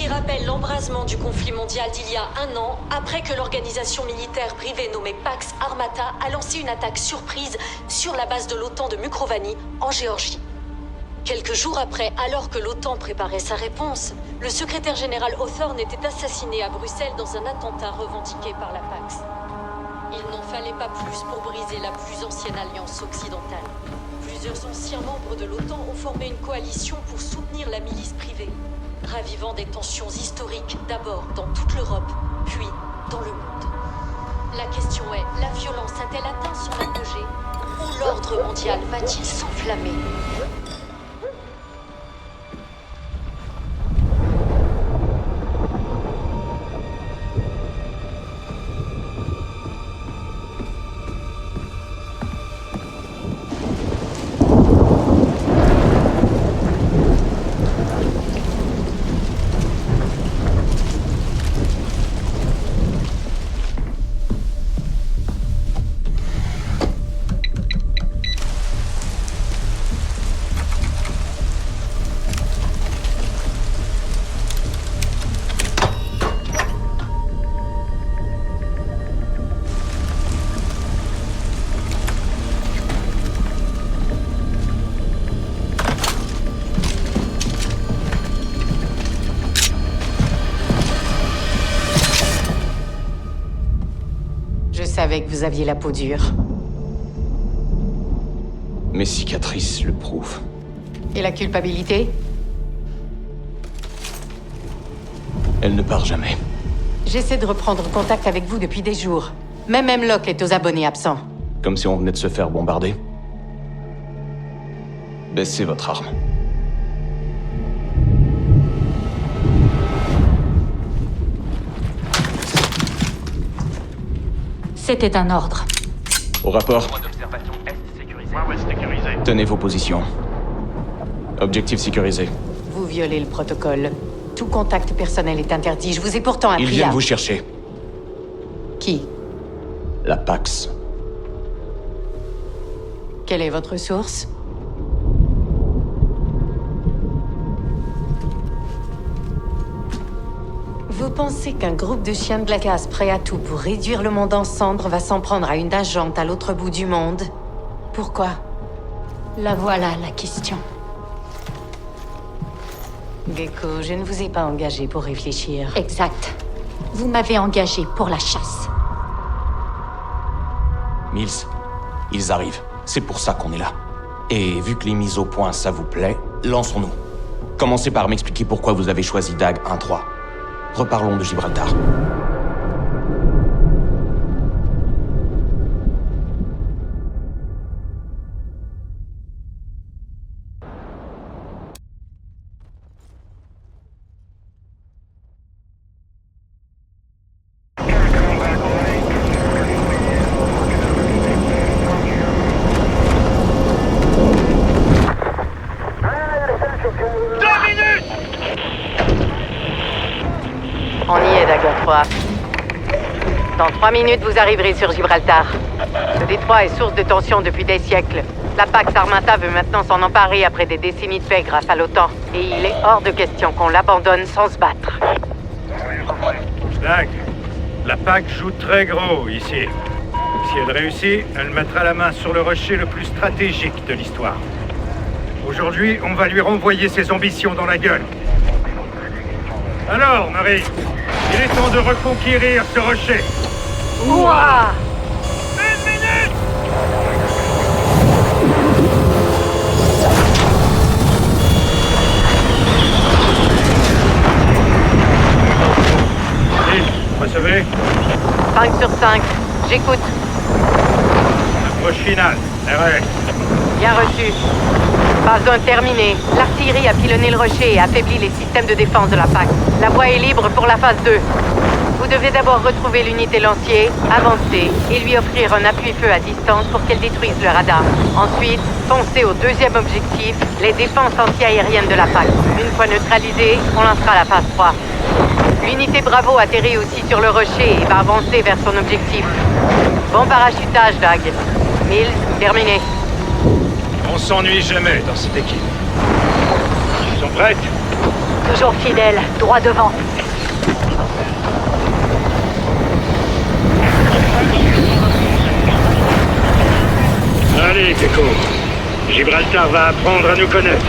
qui rappelle l'embrasement du conflit mondial d'il y a 1 an, après que l'organisation militaire privée nommée Pax Armata a lancé une attaque surprise sur la base de l'OTAN de Mukrovani, en Géorgie. Quelques jours après, alors que l'OTAN préparait sa réponse, le secrétaire général Hawthorne était assassiné à Bruxelles dans un attentat revendiqué par la Pax. Il n'en fallait pas plus pour briser la plus ancienne alliance occidentale. Plusieurs anciens membres de l'OTAN ont formé une coalition pour soutenir la milice privée, ravivant des tensions historiques d'abord dans toute l'Europe, puis dans le monde. La question est, la violence a-t-elle atteint son apogée ou l'ordre mondial va-t-il s'enflammer ? Je savais que vous aviez la peau dure. Mes cicatrices le prouvent. Et la culpabilité? Elle ne part jamais. J'essaie de reprendre contact avec vous depuis des jours. Même Hemlock est aux abonnés absents. Comme si on venait de se faire bombarder. Baissez votre arme. C'était un ordre. Au rapport. Tenez vos positions. Objectif sécurisé. Vous violez le protocole. Tout contact personnel est interdit. Je vous ai pourtant appris Ils viennent vous chercher. Qui? La Pax. Quelle est votre source? Vous pensez qu'un groupe de chiens de glace prêt à tout pour réduire le monde en cendres va s'en prendre à une agente à l'autre bout du monde? Pourquoi? La voilà, la question. Gecko, je ne vous ai pas engagé pour réfléchir. Exact. Vous m'avez engagé pour la chasse. Mills, ils arrivent. C'est pour ça qu'on est là. Et vu que les mises au point, ça vous plaît, lançons-nous. Commencez par m'expliquer pourquoi vous avez choisi DAG 1-3. Reparlons de Gibraltar. On y est, Dagger 3. Dans 3 minutes, vous arriverez sur Gibraltar. Ce détroit est source de tension depuis des siècles. La Pax Armata veut maintenant s'en emparer après des décennies de paix grâce à l'OTAN. Et il est hors de question qu'on l'abandonne sans se battre. Dag, la PAC joue très gros ici. Si elle réussit, elle mettra la main sur le rocher le plus stratégique de l'histoire. Aujourd'hui, on va lui renvoyer ses ambitions dans la gueule. Alors, Marie, il est temps de reconquérir ce rocher. Ouah! 1 minute! Allez, recevez. 5 sur 5. J'écoute. Approche finale. RS. Bien reçu. Phase 1 terminée. L'artillerie a pilonné le rocher et affaibli les systèmes de défense de la PAC. La voie est libre pour la phase 2. Vous devez d'abord retrouver l'unité lancier, avancer et lui offrir un appui-feu à distance pour qu'elle détruise le radar. Ensuite, foncez au deuxième objectif, les défenses anti-aériennes de la PAC. Une fois neutralisée, on lancera la phase 3. L'unité Bravo atterrit aussi sur le rocher et va avancer vers son objectif. Bon parachutage, Dag. Mills, terminé. On s'ennuie jamais dans cette équipe. Ils sont prêts? Toujours fidèle, droit devant. Allez, Gecko. Gibraltar va apprendre à nous connaître.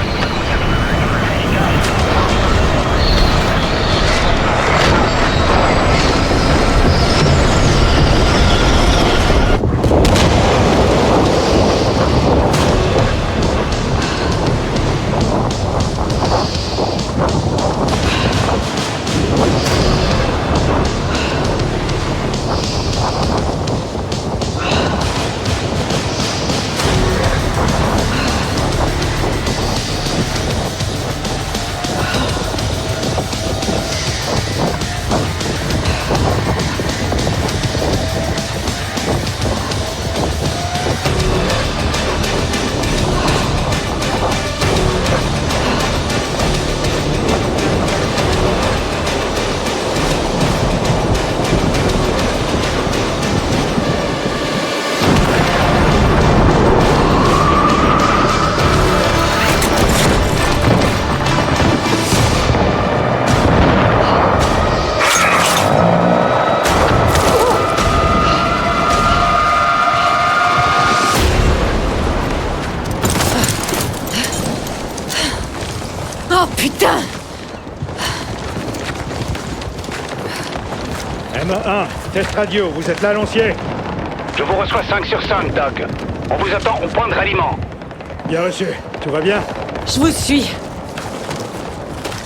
Oh putain! M1, test radio, vous êtes là, Lancier? Je vous reçois 5 sur 5, Doc. On vous attend au point de ralliement. Bien reçu. Tout va bien? Je vous suis.